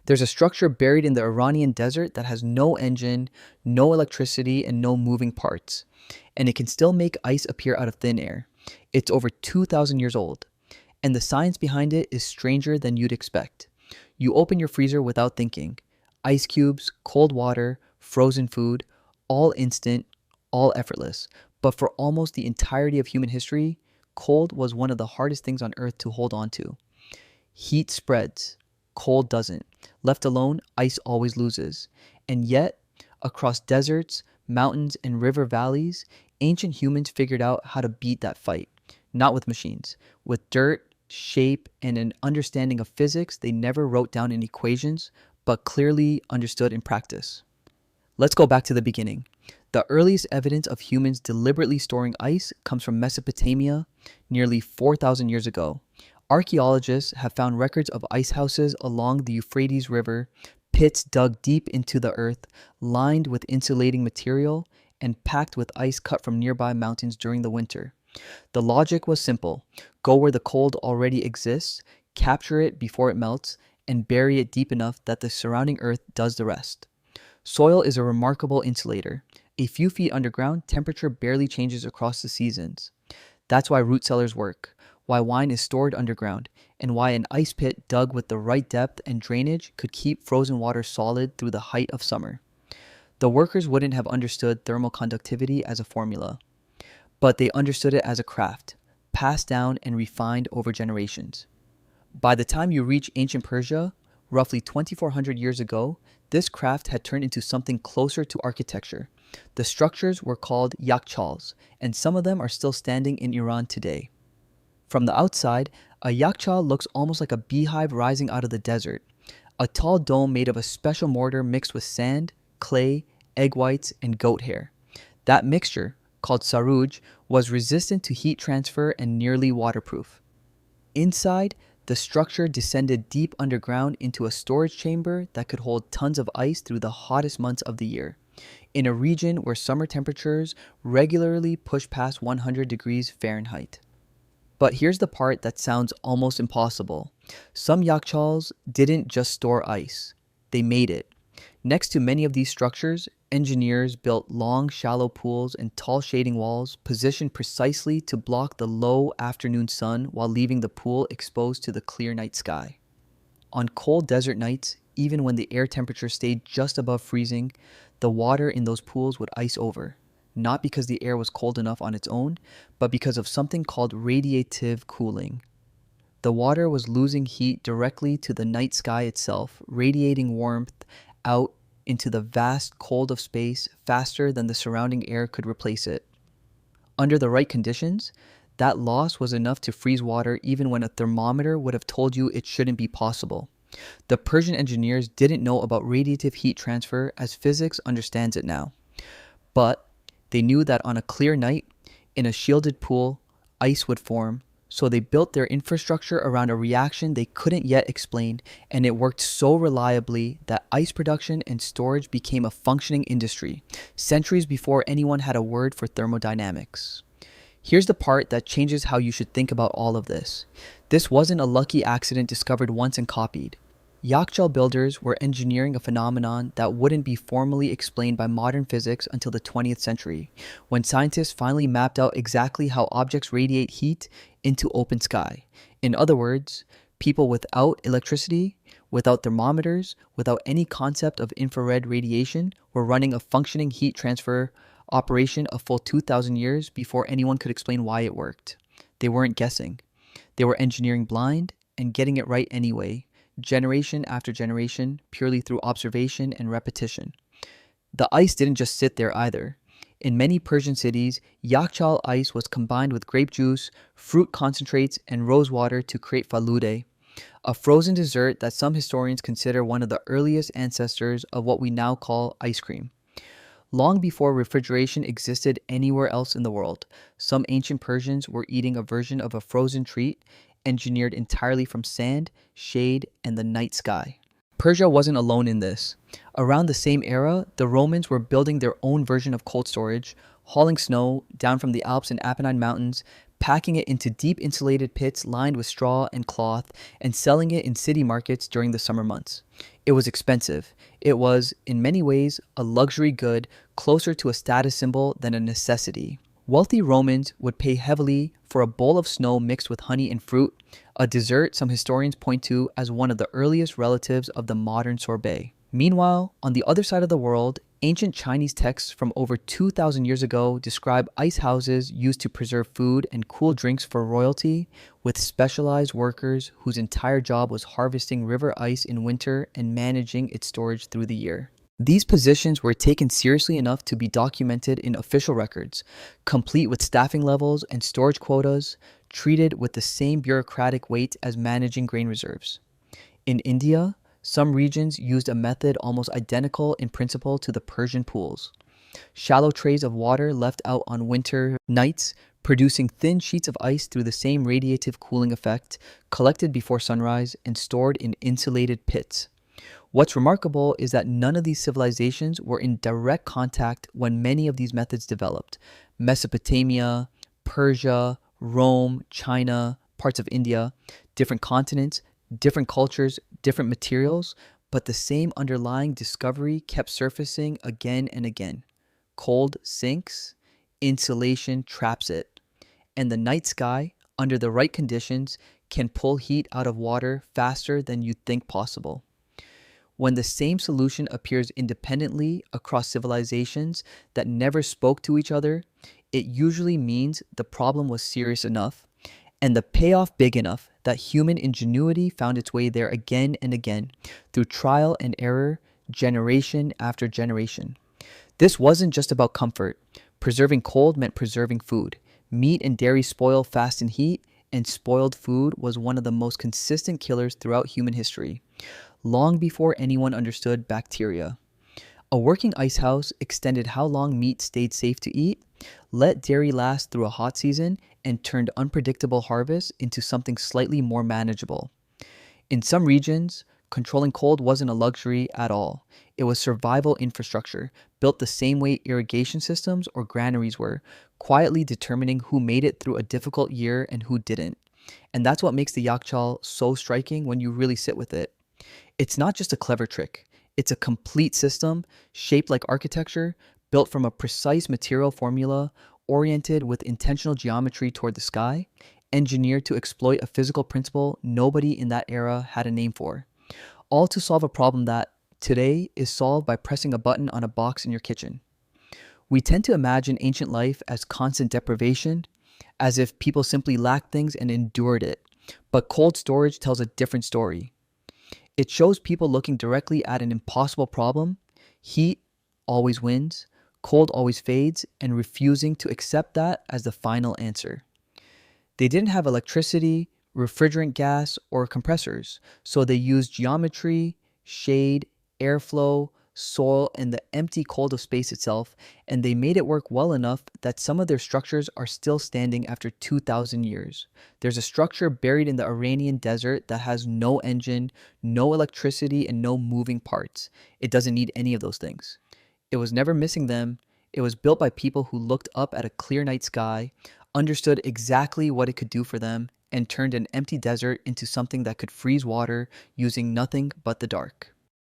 There's a structure buried in the Iranian desert that has no engine, no electricity, and no moving parts. And it can still make ice appear out of thin air. It's over 2,000 years old. And the science behind it is stranger than you'd expect. You open your freezer without thinking. Ice cubes, cold water, frozen food, all instant, all effortless. But for almost the entirety of human history, cold was one of the hardest things on Earth to hold on to. Heat spreads, cold doesn't. Left alone, ice always loses. And yet, across deserts, mountains, and river valleys, ancient humans figured out how to beat that fight. Not with machines, with dirt, shape, and an understanding of physics they never wrote down in equations, but clearly understood in practice. Let's go back to the beginning. The earliest evidence of humans deliberately storing ice comes from Mesopotamia nearly 4,000 years ago. Archaeologists have found records of ice houses along the Euphrates River, pits dug deep into the earth, lined with insulating material, and packed with ice cut from nearby mountains during the winter. The logic was simple. Go where the cold already exists, capture it before it melts, and bury it deep enough that the surrounding earth does the rest. Soil is a remarkable insulator. A few feet underground, temperature barely changes across the seasons. That's why root cellars work, why wine is stored underground, and why an ice pit dug with the right depth and drainage could keep frozen water solid through the height of summer. The workers wouldn't have understood thermal conductivity as a formula, but they understood it as a craft, passed down and refined over generations. By the time you reach ancient Persia, roughly 2,400 years ago, this craft had turned into something closer to architecture. The structures were called yakhchāls, and some of them are still standing in Iran today. From the outside, a yakhchal looks almost like a beehive rising out of the desert, a tall dome made of a special mortar mixed with sand, clay, egg whites, and goat hair. That mixture, called saruj, was resistant to heat transfer and nearly waterproof. Inside, the structure descended deep underground into a storage chamber that could hold tons of ice through the hottest months of the year, in a region where summer temperatures regularly push past 100 degrees Fahrenheit. But here's the part that sounds almost impossible. Some yakhchals didn't just store ice, they made it. Next to many of these structures, engineers built long, shallow pools and tall shading walls positioned precisely to block the low afternoon sun while leaving the pool exposed to the clear night sky. On cold desert nights, even when the air temperature stayed just above freezing, the water in those pools would ice over, not because the air was cold enough on its own, but because of something called radiative cooling. The water was losing heat directly to the night sky itself, radiating warmth out into the vast cold of space faster than the surrounding air could replace it. Under the right conditions, that loss was enough to freeze water even when a thermometer would have told you it shouldn't be possible. The Persian engineers didn't know about radiative heat transfer as physics understands it now. But they knew that on a clear night, in a shielded pool, ice would form, so they built their infrastructure around a reaction they couldn't yet explain, and it worked so reliably that ice production and storage became a functioning industry, centuries before anyone had a word for thermodynamics. Here's the part that changes how you should think about all of this. This wasn't a lucky accident discovered once and copied. Yakhchal builders were engineering a phenomenon that wouldn't be formally explained by modern physics until the 20th century, when scientists finally mapped out exactly how objects radiate heat into open sky. In other words, people without electricity, without thermometers, without any concept of infrared radiation, were running a functioning heat transfer operation a full 2,000 years before anyone could explain why it worked. They weren't guessing. They were engineering blind and getting it right anyway, generation after generation, purely through observation and repetition. The ice didn't just sit there either. In many Persian cities, yakhchal ice was combined with grape juice, fruit concentrates, and rose water to create falude, a frozen dessert that some historians consider one of the earliest ancestors of what we now call ice cream. Long before refrigeration existed anywhere else in the world, some ancient Persians were eating a version of a frozen treat engineered entirely from sand, shade, and the night sky. Persia wasn't alone in this. Around the same era, the Romans were building their own version of cold storage, hauling snow down from the Alps and Apennine Mountains, packing it into deep insulated pits lined with straw and cloth, and selling it in city markets during the summer months. It was expensive. It was, in many ways, a luxury good closer to a status symbol than a necessity. Wealthy Romans would pay heavily for a bowl of snow mixed with honey and fruit, a dessert some historians point to as one of the earliest relatives of the modern sorbet. Meanwhile, on the other side of the world, ancient Chinese texts from over 2,000 years ago describe ice houses used to preserve food and cool drinks for royalty, with specialized workers whose entire job was harvesting river ice in winter and managing its storage through the year. These positions were taken seriously enough to be documented in official records, complete with staffing levels and storage quotas, treated with the same bureaucratic weight as managing grain reserves. In India, some regions used a method almost identical in principle to the Persian pools. Shallow trays of water left out on winter nights, producing thin sheets of ice through the same radiative cooling effect, collected before sunrise and stored in insulated pits. What's remarkable is that none of these civilizations were in direct contact when many of these methods developed. Mesopotamia, Persia, Rome, China, parts of India, different continents, different cultures, different materials, but the same underlying discovery kept surfacing again and again. Cold sinks, insulation traps it, and the night sky, under the right conditions, can pull heat out of water faster than you'd think possible. When the same solution appears independently across civilizations that never spoke to each other, it usually means the problem was serious enough and the payoff big enough that human ingenuity found its way there again and again through trial and error, generation after generation. This wasn't just about comfort. Preserving cold meant preserving food. Meat and dairy spoil fast in heat, and spoiled food was one of the most consistent killers throughout human history, long before anyone understood bacteria. A working ice house extended how long meat stayed safe to eat, let dairy last through a hot season, and turned unpredictable harvests into something slightly more manageable. In some regions, controlling cold wasn't a luxury at all. It was survival infrastructure, built the same way irrigation systems or granaries were, quietly determining who made it through a difficult year and who didn't. And that's what makes the yakhchāl so striking when you really sit with it. It's not just a clever trick. It's a complete system, shaped like architecture, built from a precise material formula, oriented with intentional geometry toward the sky, engineered to exploit a physical principle nobody in that era had a name for. All to solve a problem that, today, is solved by pressing a button on a box in your kitchen. We tend to imagine ancient life as constant deprivation, as if people simply lacked things and endured it. But cold storage tells a different story. It shows people looking directly at an impossible problem, heat always wins, cold always fades, and refusing to accept that as the final answer. They didn't have electricity, refrigerant gas, or compressors, so they used geometry, shade, airflow, soil, and the empty cold of space itself, and they made it work well enough that some of their structures are still standing after 2,000 years. There's a structure buried in the Iranian desert that has no engine, no electricity, and no moving parts. It doesn't need any of those things. It was never missing them. It was built by people who looked up at a clear night sky, understood exactly what it could do for them, and turned an empty desert into something that could freeze water using nothing but the dark.